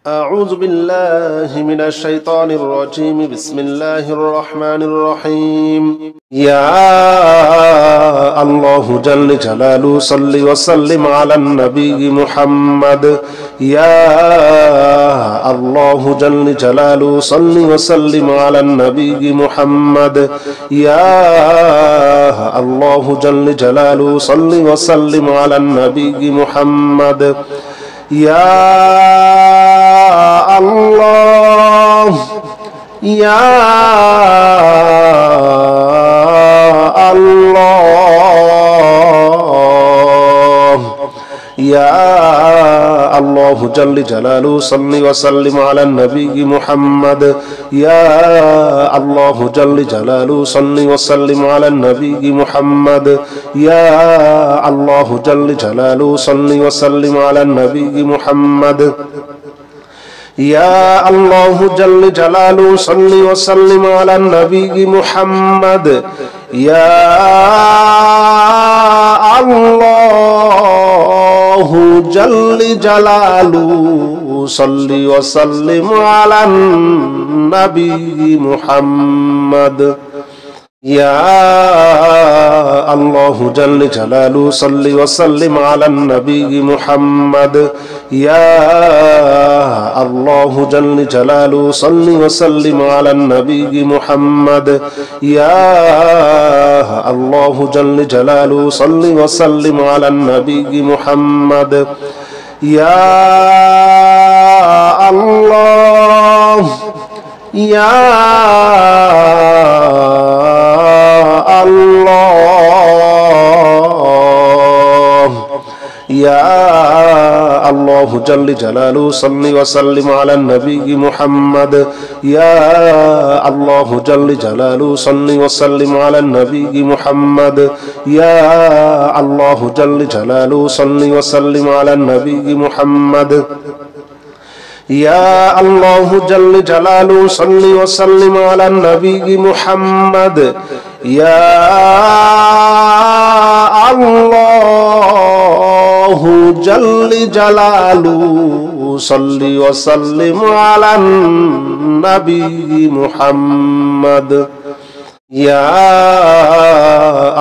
أعوذ بالله من الشيطان الرجيم بسم الله الرحمن الرحيم يا الله جل جلاله صل وسلم على النبي محمد يا الله جل جلاله صل وسلم على النبي محمد يا الله جل جلاله صل وسلم على النبي محمد يا الله يا الله يا الله جل جلاله صل وسلم على النبي محمد يا الله جل جلاله صل وسلم على النبي محمد يا الله جل جلاله صل وسلم على النبي محمد يا الله جل جلاله صل وسلم على النبي محمد يا الله جل جلاله صل وسلم على النبي محمد يا الله جل جلاله صل وسلم على النبي محمد يا الله جل جلاله صل وسلم على النبي محمد يا الله جل جلاله صل وسلم على النبي محمد يا الله يا الله يا الله جل جلاله صل وسلم على النبي محمد يا الله جل جلاله صل وسلم على النبي محمد يا الله جل جلاله صل وسلم على النبي محمد يا الله جل جلاله صل وسلم على النبي محمد يا الله جل جلاله صل وسلم على النبي محمد يا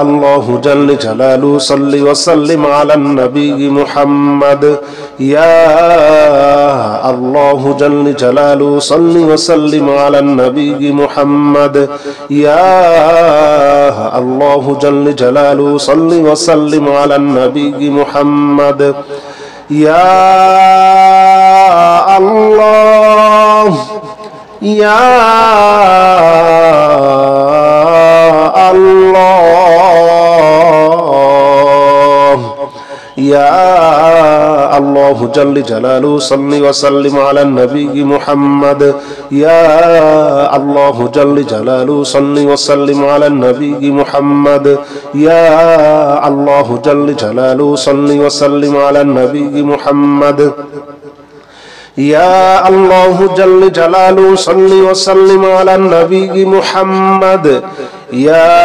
الله جل جلاله صل وسلم على النبي محمد يا الله جل جلاله صل وسلم على النبي محمد يا الله جل جلاله صل وسلم على النبي محمد يا الله يا الله يا الله جل جلاله صل وسلم على النبي محمد يا الله جل جلاله صل وسلم على النبي محمد يا الله جل جلاله صل وسلم على النبي محمد يا الله جل جلاله صل وسلم على النبي محمد يا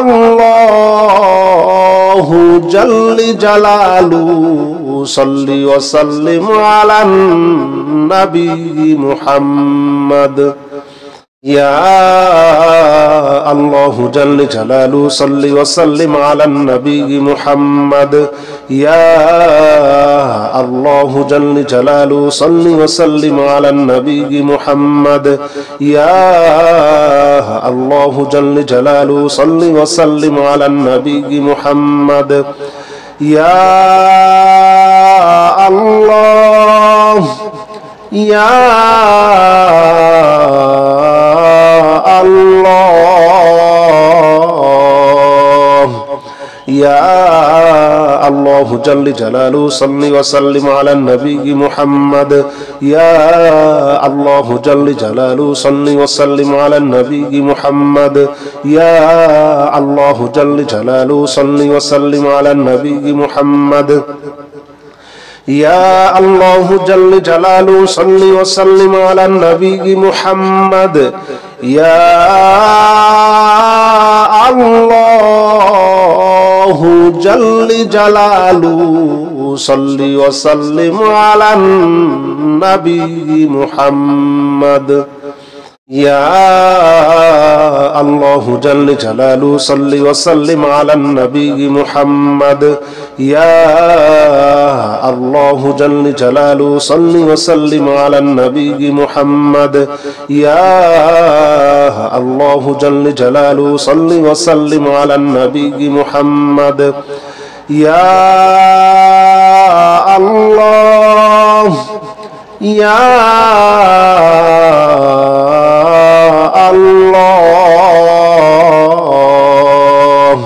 الله جل جلاله صل وسلم على النبي محمد يا الله جل جلاله صل وسلم على النبي محمد يا الله جل جلاله صل وسلم على النبي محمد يا الله جل جلاله صل وسلم على النبي محمد يا الله يا الله يا الله جل جلاله صل وسلم على النبي محمد يا الله جل جلاله صل وسلم على النبي محمد يا الله جل جلاله صل وسلم على النبي محمد يا الله جل جلاله صل وسلم على النبي محمد يا الله جل جلاله صل وسلم على النبي محمد يا الله جل جلاله صل وسلم على النبي محمد يا الله جل جلاله صل وسلم على النبي محمد يا الله جل جلاله صل وسلم على النبي محمد يا الله يا الله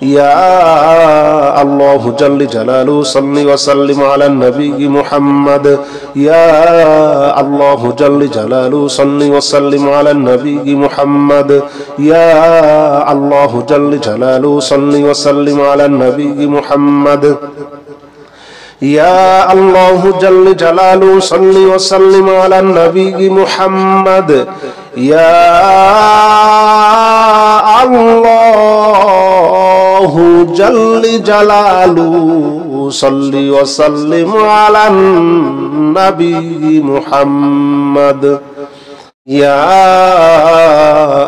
يا الله جل جلاله صل وسلم على النبي محمد يا الله جل جلاله صل وسلم على النبي محمد يا الله جل جلاله صل وسلم على النبي محمد يا الله جل جلاله صل وسلم على النبي محمد يا الله جل جلاله صل وسلم على النبي محمد يا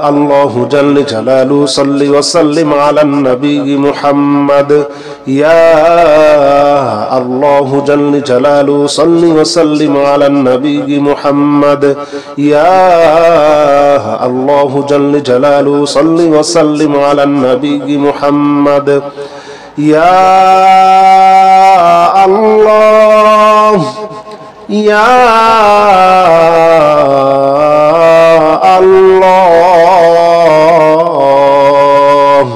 الله جل جلاله صل وسلم على النبي محمد يا الله جل جلاله صل وسلم على النبي محمد يا الله جل جلاله صل وسلم على النبي محمد يا الله يا الله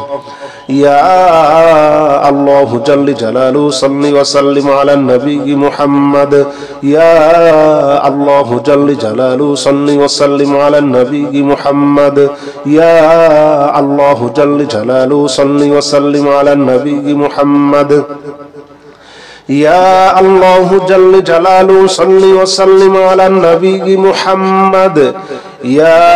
يا الله جل جلاله صل وسلم على النبي محمد يا الله جل جلاله صل وسلم على النبي محمد يا الله جل جلاله صل وسلم على النبي محمد يا الله جل جلاله صل وسلم على النبي محمد يا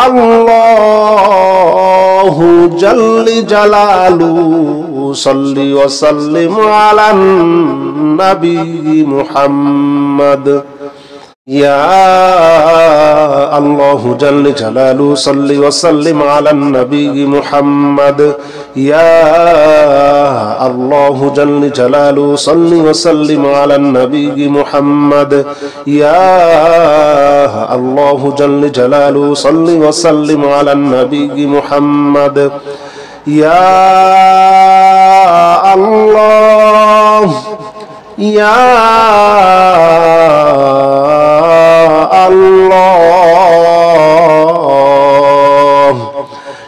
الله جل جلاله صل وسلم على النبي محمد يا الله جل جلاله صل وسلم على النبي محمد يا الله جل جلاله صل وسلم على النبي محمد يا الله جل جلاله صل وسلم على النبي محمد يا الله يا الله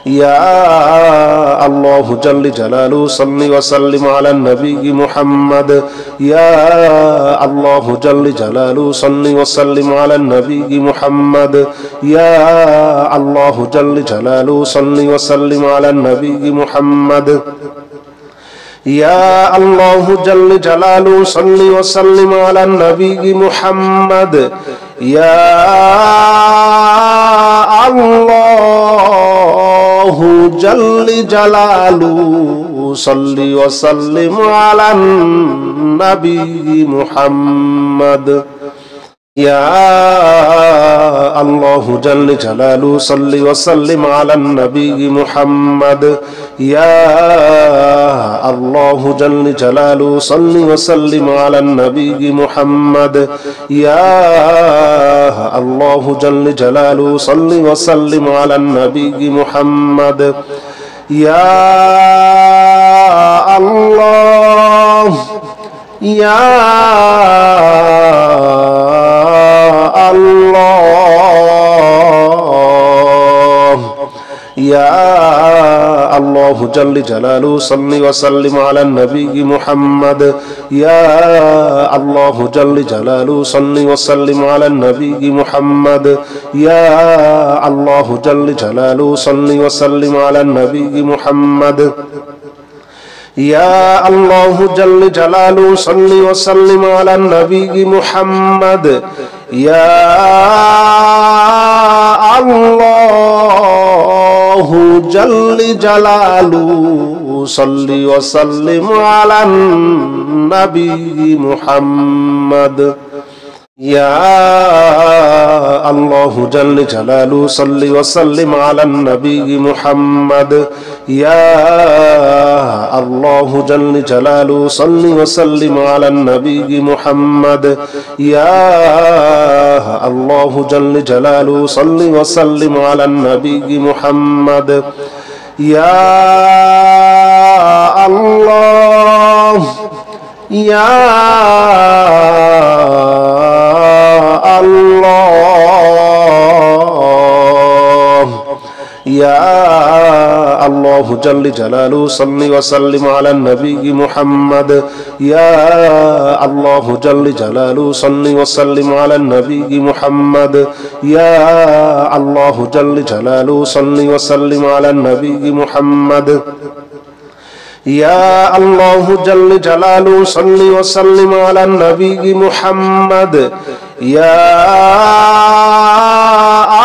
يا الله جل جلاله صل وسلم على النبي محمد يا الله جل جلاله صل وسلم على النبي محمد يا الله جل جلاله صل وسلم على النبي محمد يا الله جل جلاله صل وسلم على النبي محمد يا الله جل جلاله صل وسلم على النبي محمد يا الله جل جلاله صل وسلم على النبي محمد يا الله جل جلاله صل وسلم على النبي محمد يا الله جل جلاله صل وسلم على النبي محمد يا الله يا الله يا الله جل جلاله صل وسلم على النبي محمد يا الله جل جلاله صل وسلم على النبي محمد يا الله جل جلاله صل وسلم على النبي محمد يا الله جل جلاله صل وسلم على النبي محمد يا الله جل جلاله صل وسلم على النبي محمد يا الله جل جلاله صل وسلم على النبي محمد يا الله جل جلاله صل وسلم على النبي محمد يا الله جل جلاله صل وسلم على النبي محمد يا الله يا الله يا الله جل جلاله صل وسلم على النبي محمد يا الله جل جلاله صل وسلم على النبي محمد يا الله جل جلاله صل وسلم على النبي محمد يا الله جل جلاله صل وسلم على النبي محمد يا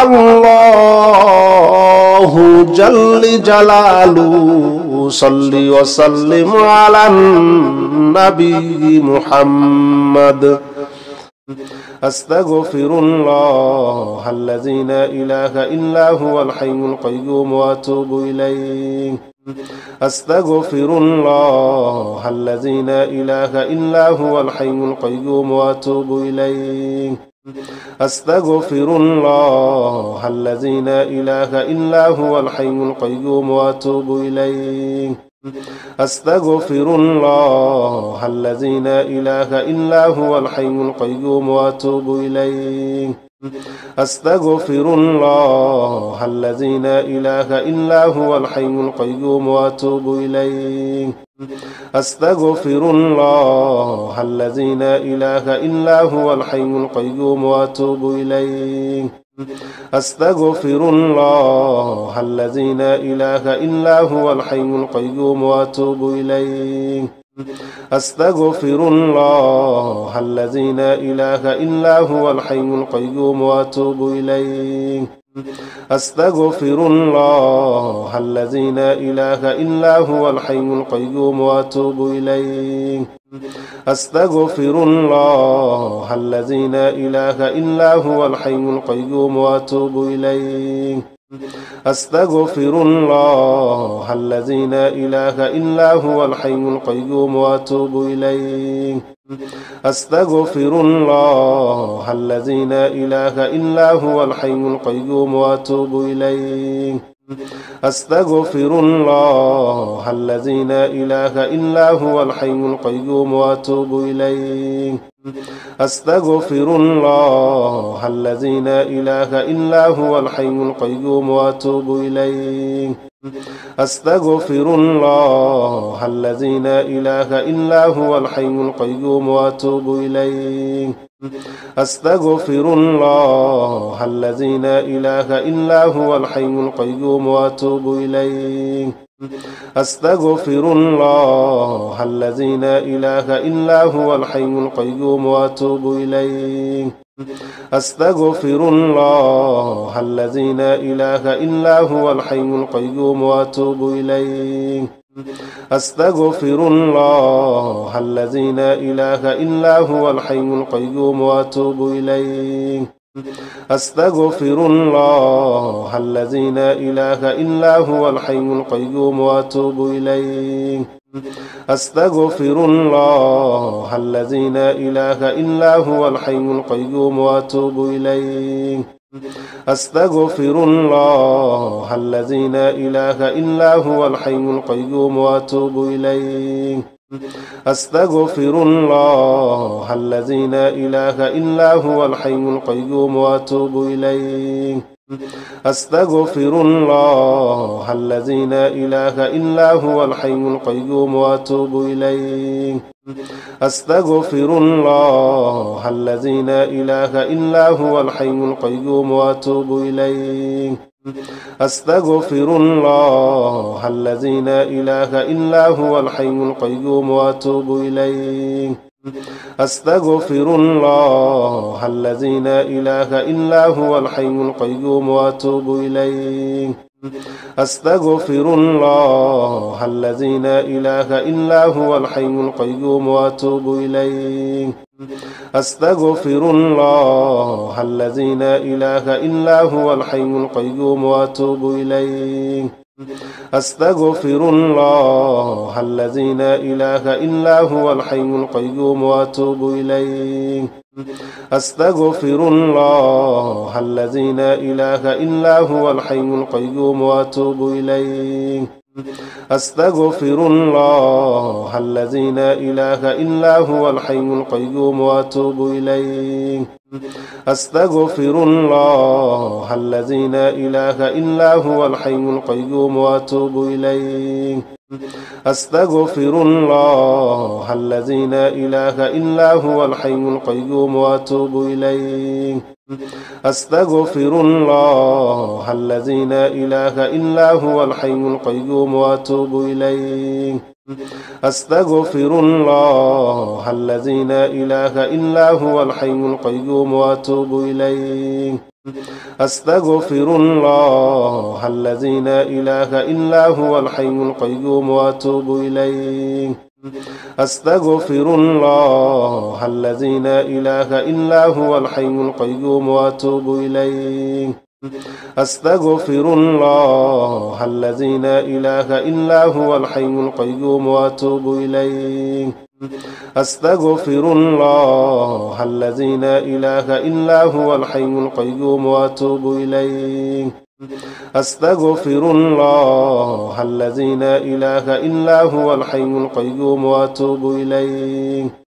الله جل جلاله صل وسلم على النبي محمد أستغفر الله الذي لا إله إلا هو الحي القيوم وأتوب إليه أستغفر الله الذي لا إله إلا هو الحي القيوم وأتوب إليه أستغفر الله الذي لا إله إلا هو الحي القيوم وأتوب إليه أستغفر الله الذي لا إله إلا هو الحي القيوم وأتوب إليه أستغفر الله الذي لا إله إلا هو الحي القيوم وأتوب إليه أستغفر الله الذي لا إله إلا هو الحي القيوم وأتوب إليه أستغفر الله الذي لا إله إلا هو الحي القيوم وأتوب إليه أستغفر الله الذي لا إله إلا هو الحي القيوم وأتوب إليه أستغفر الله الذي لا إله إلا هو الحي القيوم وأتوب إليه أستغفر الله الذي لا إله إلا هو الحي القيوم وأتوب إليه أستغفر الله الذي لا إله إلا هو الحي القيوم وأتوب إليه أستغفر الله الذي لا إله إلا هو الحي القيوم وأتوب إليه أستغفر الله الذي لا إله إلا هو الحي القيوم وأتوب إليه أستغفر الله الذي لا إله إلا هو الحي القيوم وأتوب إليه أستغفر الله الذي لا إله إلا هو الحي القيوم وأتوب إليه أستغفر الله الذي لا إله إلا هو الحي القيوم وأتوب إليه أستغفر الله الذي لا إله إلا هو الحي القيوم وأتوب إليه أستغفر الله الذي لا إله إلا هو الحي القيوم وأتوب إليه أستغفر الله الذي لا إله إلا هو الحي القيوم وأتوب إليه أستغفر الله الذي لا إله إلا هو الحي القيوم وأتوب إليه أستغفر الله الذي لا إله إلا هو الحي القيوم وأتوب إليه أستغفر الله الذي لا إله إلا هو الحي القيوم وأتوب إليه أستغفر الله الذي لا إله إلا هو الحي القيوم وأتوب إليه أستغفر الله الذي لا إله إلا هو الحي القيوم وأتوب إليه أستغفر الله الذي لا إله إلا هو الحي القيوم وأتوب إليه أستغفر الله الذي لا إله إلا هو الحي القيوم وأتوب إليه أستغفر الله الذي لا إله إلا هو الحي القيوم وأتوب إليه أستغفر الله الذي لا إله إلا هو الحي القيوم وأتوب إليه. أستغفر الله الذي لا إله إلا هو الحي القيوم وأتوب إليه. أستغفر الله الذي لا إله إلا هو الحي القيوم وأتوب إليه. أستغفر الله الذي لا إله إلا هو الحي القيوم وأتوب إليه. أستغفر الله الذي لا إله إلا هو الحي القيوم وأتوب إليه. أستغفر الله الذي لا إله إلا هو الحي القيوم وأتوب إليه. أستغفر الله الذي لا إله إلا هو الحي القيوم وأتوب إليه. أستغفر الله الذي لا إله إلا هو الحي القيوم وأتوب إليه. أستغفر الله الذي لا إله إلا هو الحي القيوم وأتوب إليه. أستغفر الله الذي لا إله إلا هو الحي القيوم وأتوب إليه. أستغفر الله الذي لا إله إلا هو الحي القيوم وأتوب إليه. أستغفر الله الذي لا إله إلا هو الحي القيوم وأتوب إليه. أستغفر الله الذي لا إله إلا هو الحي القيوم وأتوب إليه. أستغفر الله الذي لا إله إلا هو الحي القيوم وأتوب إليه.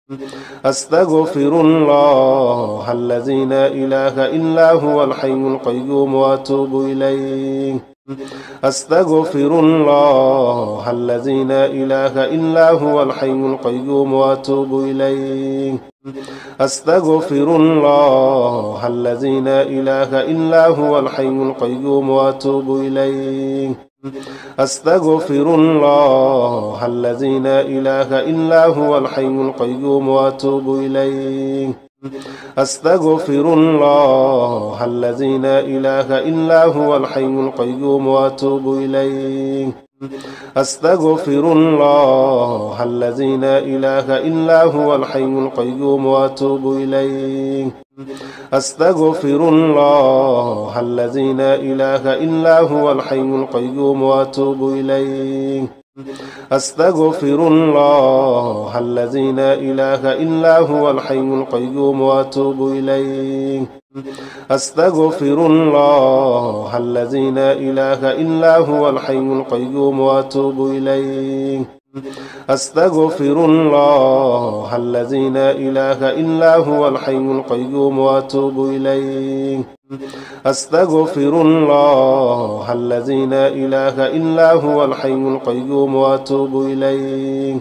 أستغفر الله الذي لا إله إلا هو الحي القيوم وأتوب إليه. أستغفر الله الذي لا إله إلا هو الحي القيوم وأتوب إليه. أستغفر الله الذي لا إله إلا هو الحي القيوم وأتوب إليه. أستغفر الله الذي لا إله إلا هو الحي القيوم وأتوب إليه. أستغفر الله الذي لا إله إلا هو الحي القيوم وأتوب إليه. أستغفر الله الذي لا إله إلا هو الحي القيوم وأتوب إليه. أستغفر الله الذي لا إله إلا هو الحي القيوم وأتوب إليه. أستغفر الله الذي لا إله إلا هو الحي القيوم وأتوب إليه. أستغفر الله الذي لا إله إلا هو الحي القيوم وأتوب إليه. أستغفر الله الذي لا إله إلا هو الحي القيوم وأتوب إليه. أستغفر الله الذي لا إله إلا هو الحي القيوم وأتوب إليه.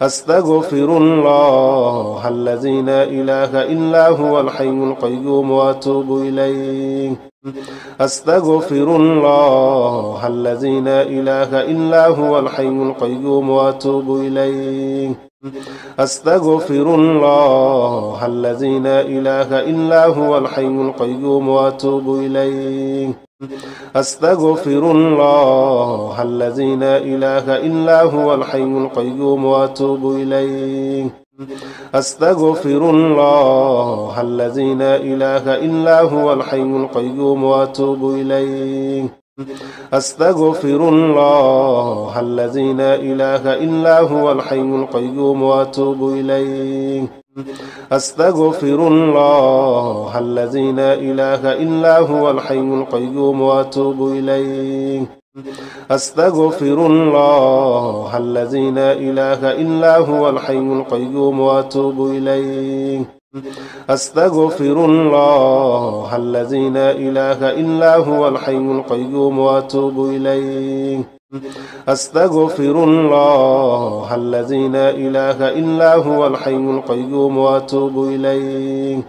أستغفر الله الذي لا إله إلا هو الحي القيوم وأتوب إليه. أستغفر الله الذي لا إله إلا هو الحي القيوم وأتوب إليه. أستغفر الله الذي لا إله إلا هو الحي القيوم وأتوب إليه. أستغفر الله الذي لا إله إلا هو الحي القيوم وأتوب إليه. أستغفر الله الذي لا إله إلا هو الحي القيوم وأتوب إليه. أستغفر الله الذي لا إله إلا هو الحي القيوم وأتوب إليه. أستغفر الله الذي لا إله إلا هو الحي القيوم وأتوب إليه. أستغفر الله الذي لا إله إلا هو الحي القيوم وأتوب إليه. أستغفر الله الذي لا إله إلا هو الحي القيوم وأتوب إليه. أستغفر الله الذي لا إله إلا هو الحي القيوم وأتوب إليه.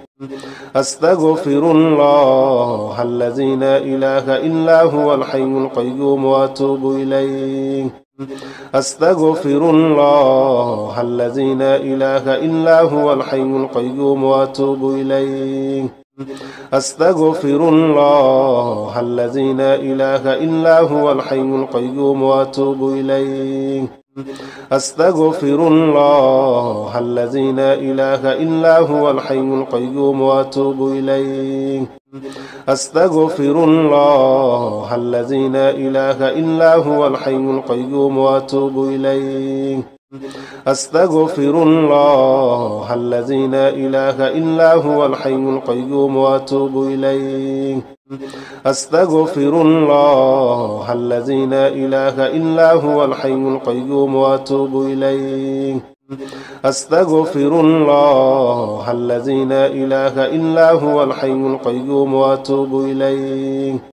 أستغفر الله الذي لا إله إلا هو الحي القيوم وأتوب إليه. أستغفر الله الذي لا إله إلا هو الحي القيوم وأتوب إليه. أستغفر الله الذي لا إله إلا هو الحي القيوم وأتوب إليه. أستغفر الله الذي لا إله إلا هو الحي القيوم وأتوب إليه. أستغفر الله الذي لا إله إلا هو الحي القيوم وأتوب إليه. أستغفر الله الذي لا إله إلا هو الحي القيوم وأتوب إليه. أستغفر الله الذي لا إله إلا هو الحي القيوم وأتوب إليه. أستغفر الله الذي لا إله إلا هو الحي القيوم وأتوب إليه.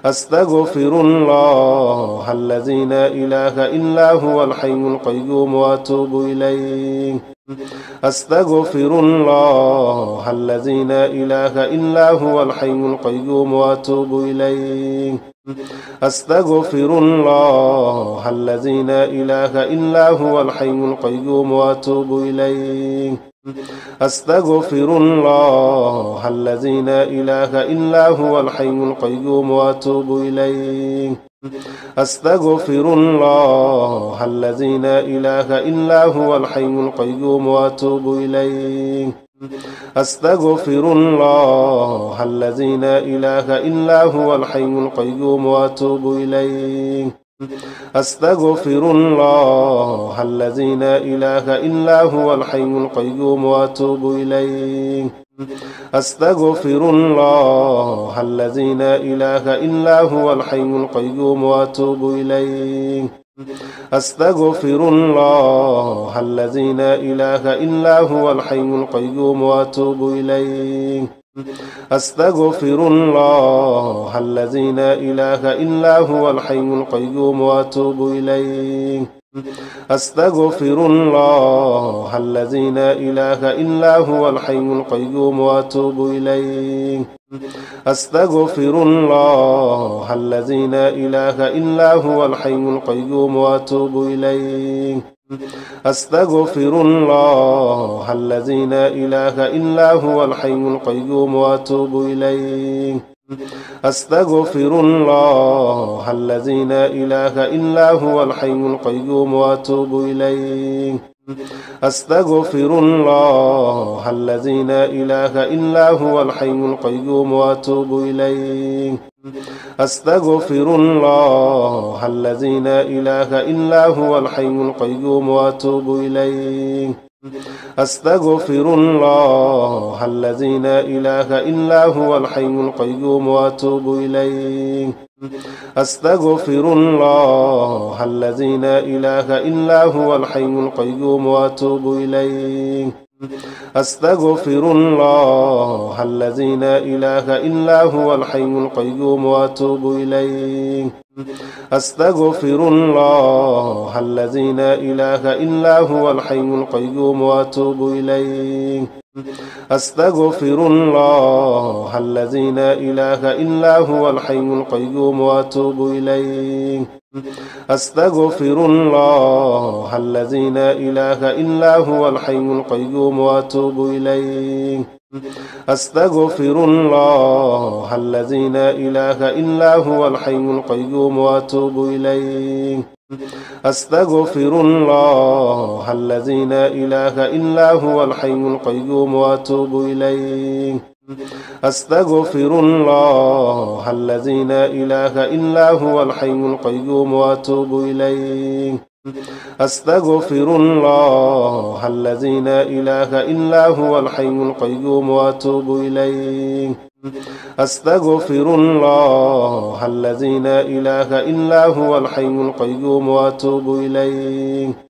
أستغفر الله الذي لا إله إلا هو الحي القيوم وأتوب إليه. أستغفر الله الذي لا إله إلا هو الحي القيوم وأتوب إليه. أستغفر الله الذي لا إله إلا هو الحي القيوم وأتوب إليه. أستغفر الله الذي لا إله إلا هو الحي القيوم وأتوب إليه. أستغفر الله الذي لا إله إلا هو الحي القيوم وأتوب إليه. أستغفر الله الذي لا إله إلا هو الحي القيوم وأتوب إليه. أستغفر الله الذي لا إله إلا هو الحي القيوم وأتوب إليه. أستغفر الله الذي لا إله إلا هو الحي القيوم وأتوب إليه. أستغفر الله الذي لا إله إلا هو الحي القيوم وأتوب إليه. أستغفر الله الذي لا إله إلا هو الحي القيوم وأتوب إليه. أستغفر الله الذي لا إله إلا هو الحي القيوم وأتوب إليه. أستغفر الله الذي لا إله إلا هو الحي القيوم وأتوب إليه. أستغفر الله الذي لا إله إلا هو الحي القيوم وأتوب إليه. أستغفر الله الذي لا إله إلا هو الحي القيوم وأتوب إليه. أستغفر الله الذي لا إله إلا هو الحي القيوم وأتوب إليه. أستغفر الله الذي لا إله إلا هو الحي القيوم وأتوب إليه. أستغفر الله الذي لا إله إلا هو الحي القيوم وأتوب إليه. أستغفر الله الذي لا إله إلا هو الحي القيوم وأتوب إليه. أستغفر الله الذي لا إله إلا هو الحي القيوم وأتوب إليه. أستغفر الله الذي لا إله إلا هو الحي القيوم وأتوب إليه. أستغفر الله الذي لا إله إلا هو الحي القيوم وأتوب إليه. أستغفر الله الذي لا إله إلا هو الحي القيوم وأتوب إليه. أستغفر الله الذي لا إله إلا هو الحي القيوم وأتوب إليه. أستغفر الله الذي لا إله إلا هو الحي القيوم وأتوب إليه. أستغفر الله الذي لا إله إلا هو الحي القيوم وأتوب إليه. أستغفر الله الذي لا إله إلا هو الحي القيوم وأتوب إليه. أستغفر الله الذي لا إله إلا هو الحي القيوم وأتوب إليه.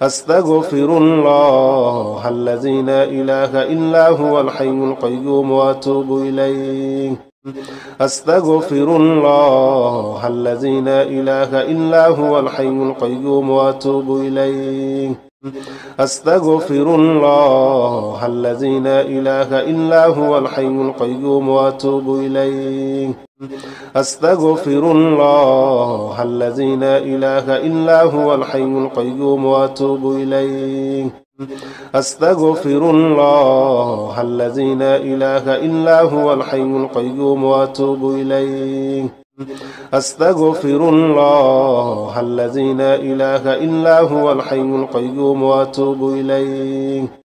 أستغفر الله الذي لا إله إلا هو الحي القيوم وأتوب إليه. أستغفر الله الذي لا إله إلا هو الحي القيوم وأتوب إليه. أستغفر الله الذي لا إله إلا هو الحي القيوم وأتوب إليه. أستغفر الله الذي لا إله إلا هو الحي القيوم وأتوب إليه. أستغفر الله الذي لا إله إلا هو الحي القيوم وأتوب إليه. أستغفر الله الذي لا إله إلا هو الحي القيوم وأتوب إليه.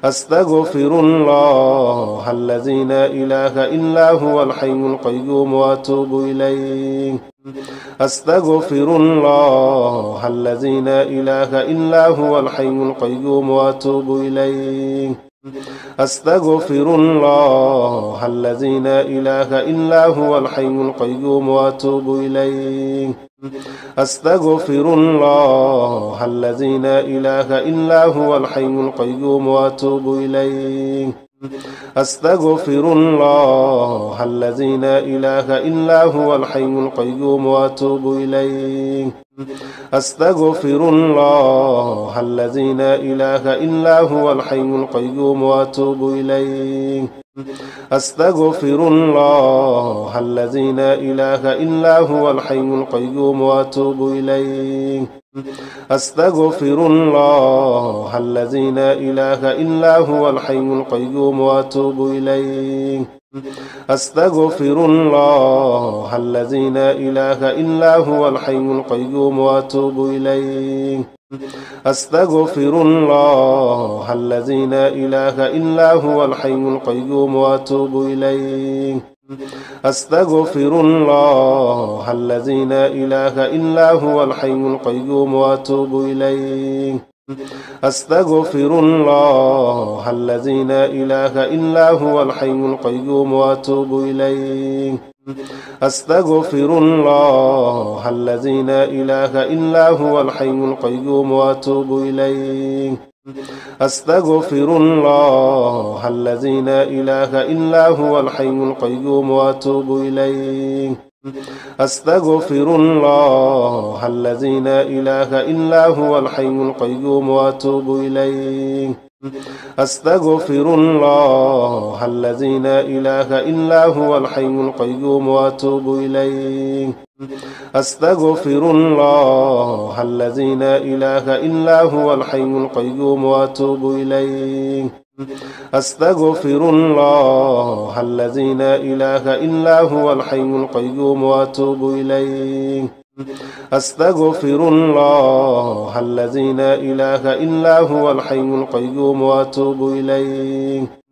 أستغفر الله الذي لا إله إلا هو الحي القيوم وأتوب إليه. أستغفر الله الذي لا إله إلا هو الحي القيوم وأتوب إليه. أستغفر الله الذي لا إله إلا هو الحي القيوم وأتوب إليه. أستغفر الله الذي لا إله إلا هو الحي القيوم وأتوب إليه. أستغفر الله الذي لا إله إلا هو الحي القيوم وأتوب إليه. أستغفر الله الذي لا إله إلا هو الحي القيوم وأتوب إليه. أستغفر الله الذي لا إله إلا هو الحي القيوم وأتوب إليه. أستغفر الله الذي لا إله إلا هو الحي القيوم وأتوب إليه. أستغفر الله الذي لا إله إلا هو الحي القيوم وأتوب إليه. أستغفر الله الذي لا إله إلا هو الحي القيوم وأتوب إليه. أستغفر الله الذي لا إله إلا هو الحي القيوم وأتوب إليه. أستغفر الله الذي لا إله إلا هو الحي القيوم وأتوب إليه. أستغفر الله الذي لا إله إلا هو الحي القيوم وأتوب إليه. أستغفر الله الذي لا إله إلا هو الحي القيوم وأتوب إليه. أستغفر الله الذي لا إله إلا هو الحي القيوم وأتوب إليه. أستغفر الله الذي لا إله إلا هو الحي القيوم وأتوب إليه. أستغفر الله الذي لا إله إلا هو الحي القيوم وأتوب إليه. أستغفر الله الذي لا إله إلا هو الحي القيوم وأتوب إليه. أستغفر الله الذي لا إله إلا هو الحي القيوم وأتوب إليه.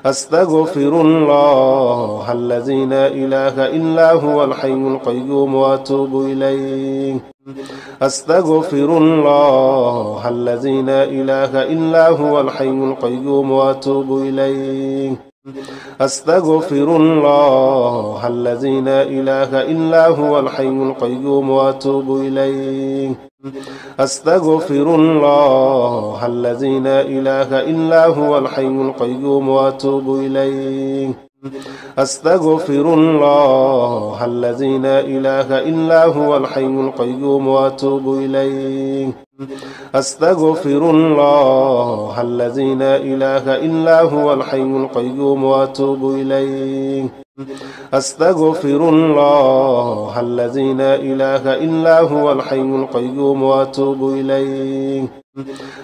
أستغفر الله الذي لا إله إلا هو الحي القيوم وأتوب إليه. أستغفر الله الذي لا إله إلا هو الحي القيوم وأتوب إليه. أستغفر الله الذي لا إله إلا هو الحي القيوم وأتوب إليه. أستغفر الله الذي لا إله إلا هو الحي القيوم وأتوب إليه. أستغفر الله الذي لا إله إلا هو الحي القيوم وأتوب إليه. أستغفر الله الذي لا إله إلا هو الحي القيوم وأتوب إليه. أستغفر الله الذي لا إله إلا هو الحي القيوم وأتوب إليه.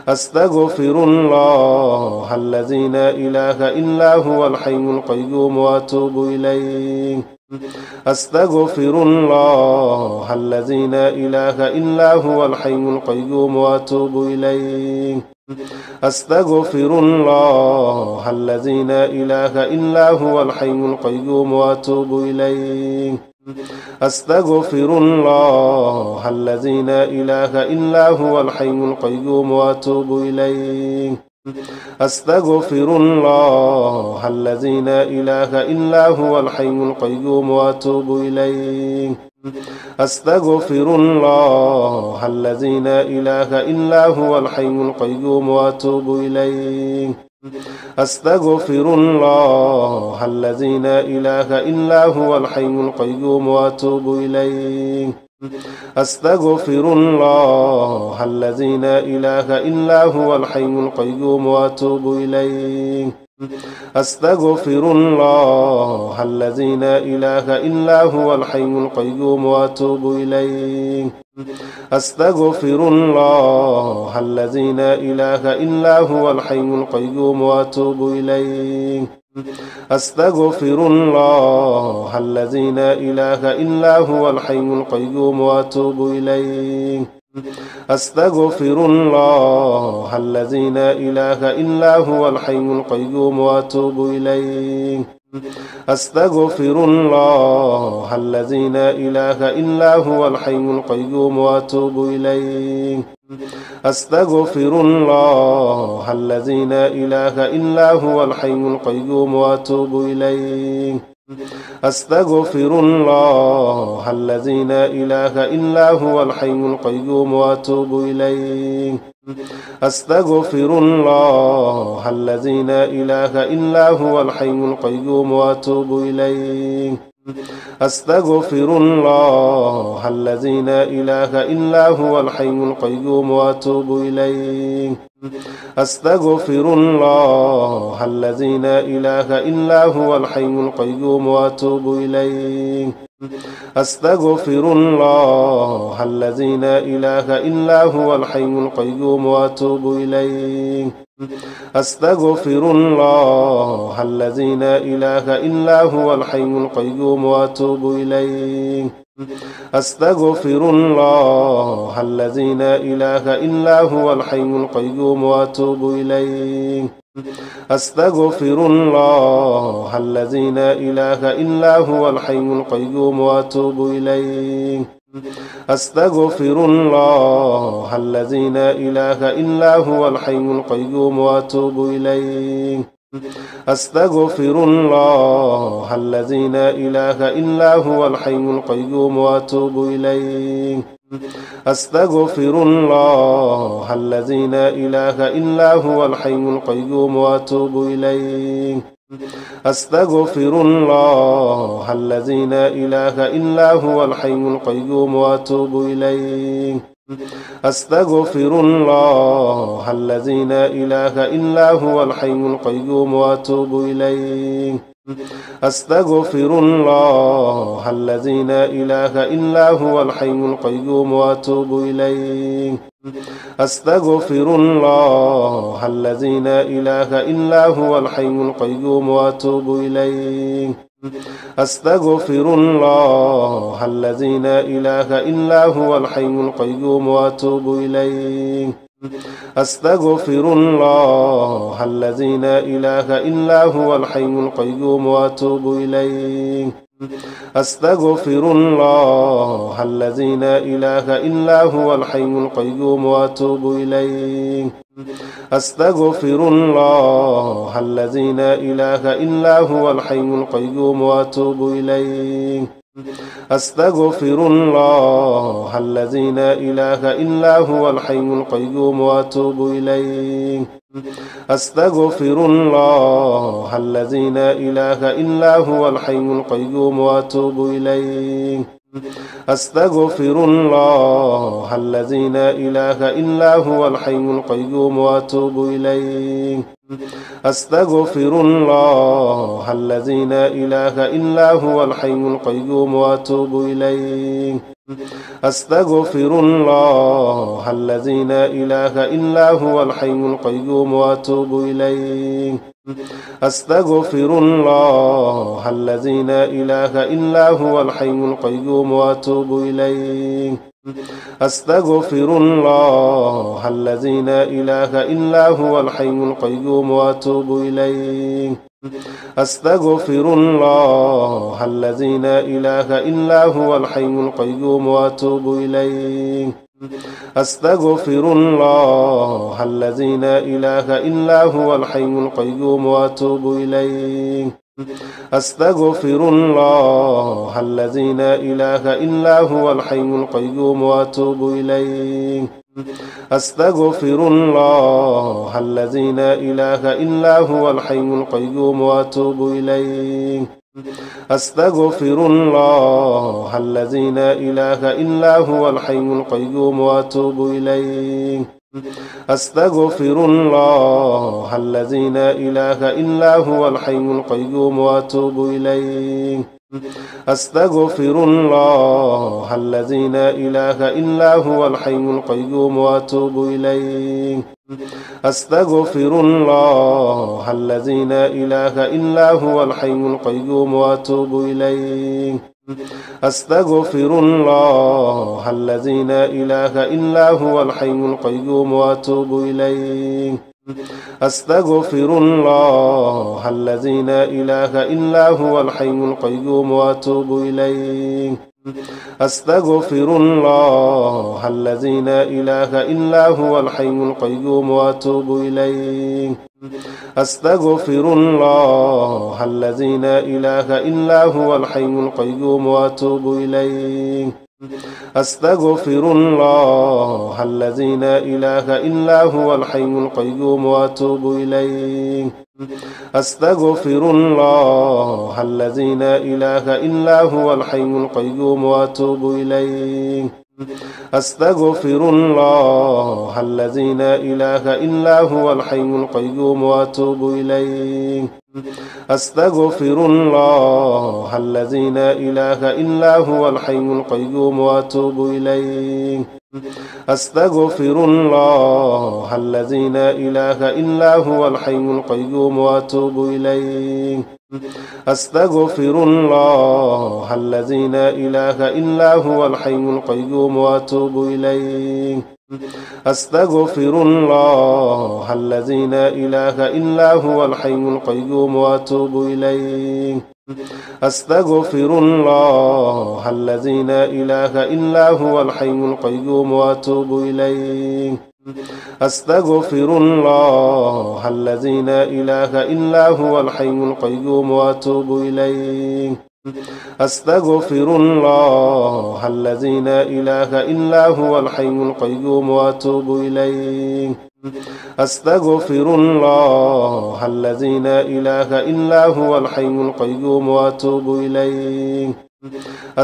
أستغفر الله الذي لا إله إلا هو الحي القيوم وأتوب إليه. أستغفر الله الذي لا إله إلا هو الحي القيوم وأتوب إليه. أستغفر الله الذي لا إله إلا هو الحي القيوم وأتوب إليه. أستغفر الله الذي لا إله إلا هو الحي القيوم وأتوب إليه. أستغفر الله الذي لا إله إلا هو الحي القيوم وأتوب إليه. أستغفر الله الذي لا إله إلا هو الحي القيوم وأتوب إليه. أستغفر الله الذي لا إله إلا هو الحي القيوم وأتوب إليه. أستغفر الله الذي لا إله إلا هو الحي القيوم وأتوب إليه. أستغفر الله الذي لا إله إلا هو الحي القيوم وأتوب إليه. أستغفر الله الذي لا إله إلا هو الحي القيوم وأتوب إليه. أستغفر الله الذي لا إله إلا هو الحي القيوم وأتوب إليه. أستغفر الله الذي لا إله إلا هو الحي القيوم وأتوب إليه. أستغفر الله الذي لا إله إلا هو الحي القيوم وأتوب إليه. أستغفر الله الذي لا إله إلا هو الحي القيوم وأتوب إليه. أستغفر الله الذي لا إله إلا هو الحي القيوم وأتوب إليه. أستغفر الله الذي لا إله إلا هو الحي القيوم وأتوب إليه. أستغفر الله الذي لا إله إلا هو الحي القيوم وأتوب إليه. أستغفر الله الذي لا إله إلا هو الحي القيوم وأتوب إليه. أستغفر الله الذي لا إله إلا هو الحي القيوم وأتوب إليه. أستغفر الله الذي لا إله إلا هو الحي القيوم وأتوب إليه. أستغفر الله الذي لا إله إلا هو الحي القيوم وأتوب إليه. أستغفر الله الذي لا إله إلا هو الحي القيوم وأتوب إليه. أستغفر الله الذي لا إله إلا هو الحي القيوم وأتوب إليه. أستغفر الله الذي لا إله إلا هو الحي القيوم وأتوب إليه. أستغفر الله الذي لا إله إلا هو الحي القيوم وأتوب إليه. أستغفر الله الذي لا إله إلا هو الحي القيوم وأتوب إليه. أستغفر الله الذي لا إله إلا هو الحي القيوم وأتوب إليه. أستغفر الله الذي لا إله إلا هو الحي القيوم وأتوب إليه. أستغفر الله الذي لا إله إلا هو الحي القيوم وأتوب إليه. أستغفر الله الذي لا إله إلا هو الحي القيوم وأتوب إليه. أستغفر الله الذي لا إله إلا هو الحي القيوم وأتوب إليه. أستغفر الله الذي لا إله إلا هو الحي القيوم وأتوب إليه. أستغفر الله الذي لا إله إلا هو الحي القيوم وأتوب إليه. أستغفر الله الذي لا إله إلا هو الحي القيوم وأتوب إليه. أستغفر الله الذي لا إله إلا هو الحي القيوم وأتوب إليه. أستغفر الله الذي لا إله إلا هو الحي القيوم وأتوب إليه. أستغفر الله الذي لا إله إلا هو الحي القيوم وأتوب إليه. أستغفر الله الذي لا إله إلا هو الحي القيوم وأتوب إليه. أستغفر الله الذي لا إله إلا هو الحي القيوم وأتوب إليه. أستغفر الله الذي لا إله إلا هو الحي القيوم وأتوب إليه. أستغفر الله الذي لا إله إلا هو الحي القيوم وأتوب إليه. أستغفر الله الذي لا إله إلا هو الحي القيوم وأتوب إليه. أستغفر الله الذي لا إله إلا هو الحي القيوم وأتوب إليه. أستغفر الله الذي لا إله إلا هو الحي القيوم وأتوب إليه. أستغفر الله الذي لا إله إلا هو الحي القيوم وأتوب إليه. أستغفر الله الذي لا إله إلا هو الحي القيوم وأتوب إليه. أستغفر الله الذي لا إله إلا هو الحي القيوم وأتوب إليه. أستغفر الله الذي لا إله إلا هو الحي القيوم وأتوب إليه. أستغفر الله الذي لا إله إلا هو الحي القيوم وأتوب إليه. أستغفر الله الذي لا إله إلا هو الحي القيوم وأتوب إليه. أستغفر الله الذي لا إله إلا هو الحي القيوم وأتوب إليه. أستغفر الله الذي لا إله إلا هو الحي القيوم وأتوب إليه. أستغفر الله الذي لا إله إلا هو الحي القيوم وأتوب إليه. أستغفر الله الذي لا إله إلا هو الحي القيوم وأتوب إليه. أستغفر الله الذي لا إله إلا هو الحي القيوم وأتوب إليه. أستغفر الله الذي لا إله إلا هو الحي القيوم وأتوب إليه. أستغفر الله الذي لا إله إلا هو الحي القيوم وأتوب إليه. أستغفر الله الذي لا إله إلا هو الحي القيوم وأتوب إليه. أستغفر الله الذي لا إله إلا هو الحي القيوم وأتوب إليه. أستغفر الله الذي لا إله إلا هو الحي القيوم وأتوب إليه. أستغفر الله الذي لا إله إلا هو الحي القيوم وأتوب إليه. أستغفر الله الذي لا إله إلا هو الحي القيوم وأتوب إليه. أستغفر الله الذي لا إله إلا هو الحي القيوم وأتوب إليه.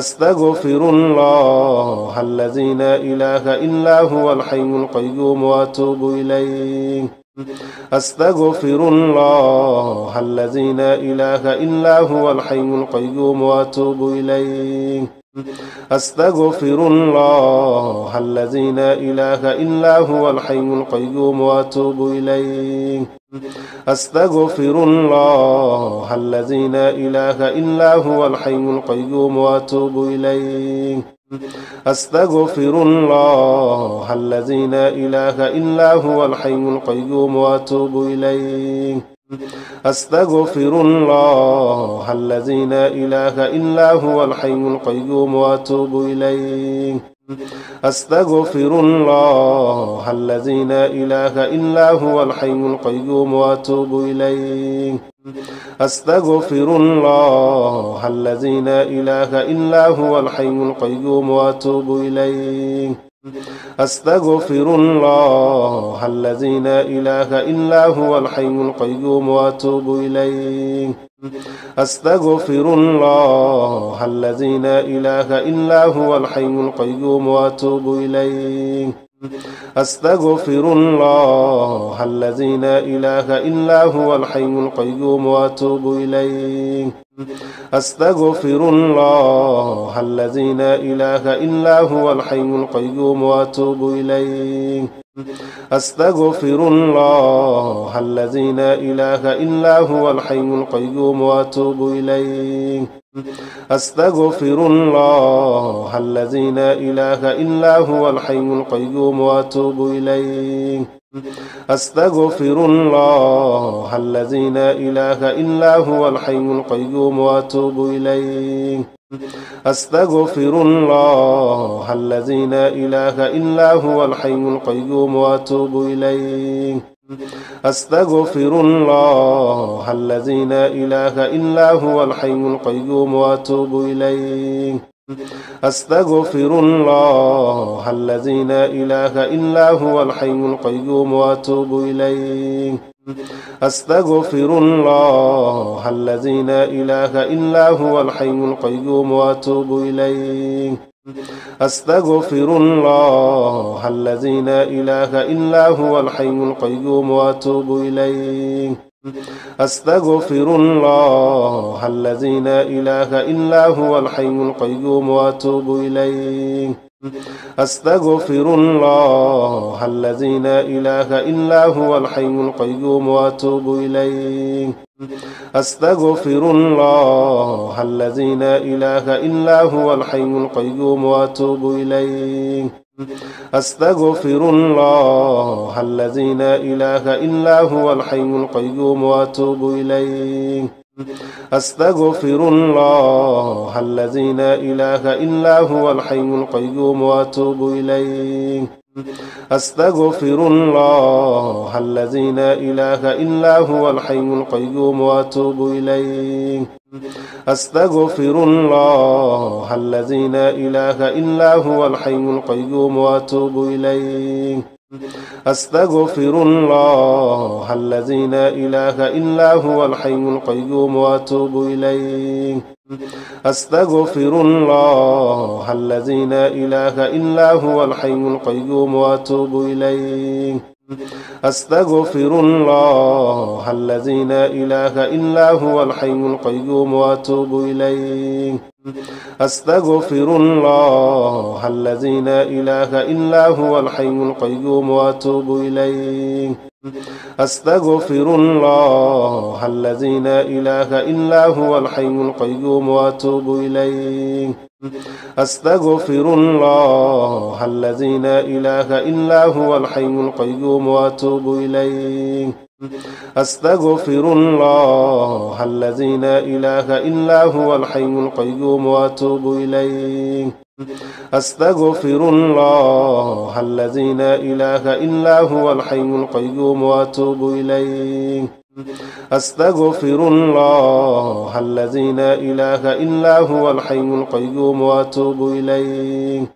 أستغفر الله الذي لا إله إلا هو الحي القيوم وأتوب إليه. أستغفر الله الذي لا إله إلا هو الحي القيوم وأتوب إليه. أستغفر الله الذي لا إله إلا هو الحي القيوم وأتوب إليه. أستغفر الله الذي لا إله إلا هو الحي القيوم وأتوب إليه. أستغفر الله الذي لا إله إلا هو الحي القيوم وأتوب إليه. أستغفر الله الذي لا إله إلا هو الحي القيوم وأتوب إليه. أستغفر الله الذي لا إله إلا هو الحي القيوم وأتوب إليه. أستغفر الله الذي لا إله إلا هو الحي القيوم وأتوب إليه. أستغفر الله الذي لا إله إلا هو الحي القيوم وأتوب إليه. أستغفر الله الذي لا إله إلا هو الحي القيوم وأتوب إليه. أستغفر الله الذي لا إله إلا هو الحي القيوم وأتوب إليه. أستغفر الله الذي لا إله إلا هو الحي القيوم وأتوب إليه. أستغفر الله الذي لا إله إلا هو الحي القيوم وأتوب إليه. أستغفر الله الذي لا إله إلا هو الحي القيوم وأتوب إليه. أستغفر الله الذي لا إله إلا هو الحي القيوم وأتوب إليه. أستغفر الله الذي لا إله إلا هو الحي القيوم وأتوب إليه. أستغفر الله الذي لا إله إلا هو الحي القيوم وأتوب إليه. أستغفر الله الذي لا إله إلا هو الحي القيوم وأتوب إليه. أستغفر الله الذي لا إله إلا هو الحي القيوم وأتوب إليه. أستغفر الله الذي لا إله إلا هو الحي القيوم وأتوب إليه. أستغفر الله الذي لا إله إلا هو الحي القيوم وأتوب إليه. أستغفر الله الذي لا إله إلا هو الحي القيوم وأتوب إليه. أستغفر الله الذي لا إله إلا هو الحي القيوم وأتوب إليه. أستغفر الله الذي لا إله إلا هو الحي القيوم وأتوب إليه. أستغفر الله الذي لا إله إلا هو الحي القيوم وأتوب إليه. أستغفر الله الذي لا إله إلا هو الحي القيوم وأتوب إليه. أستغفر الله الذي لا إله إلا هو الحي القيوم وأتوب إليه. أستغفر الله الذي لا إله إلا هو الحي القيوم وأتوب إليه. أستغفر الله الذي لا إله إلا هو الحي القيوم وأتوب إليه. أستغفر الله الذي لا إله إلا هو الحي القيوم وأتوب إليه. أستغفر الله الذي لا إله إلا هو الحي القيوم وأتوب إليه. أستغفر الله الذي لا إله إلا هو الحي القيوم وأتوب إليه. أستغفر الله الذي لا إله إلا هو الحي القيوم وأتوب إليه. أستغفر الله الذي لا إله إلا هو الحي القيوم وأتوب إليه. أستغفر الله الذي لا إله إلا هو الحي القيوم وأتوب إليه. أستغفر الله الذي لا إله إلا هو الحي القيوم وأتوب إليه.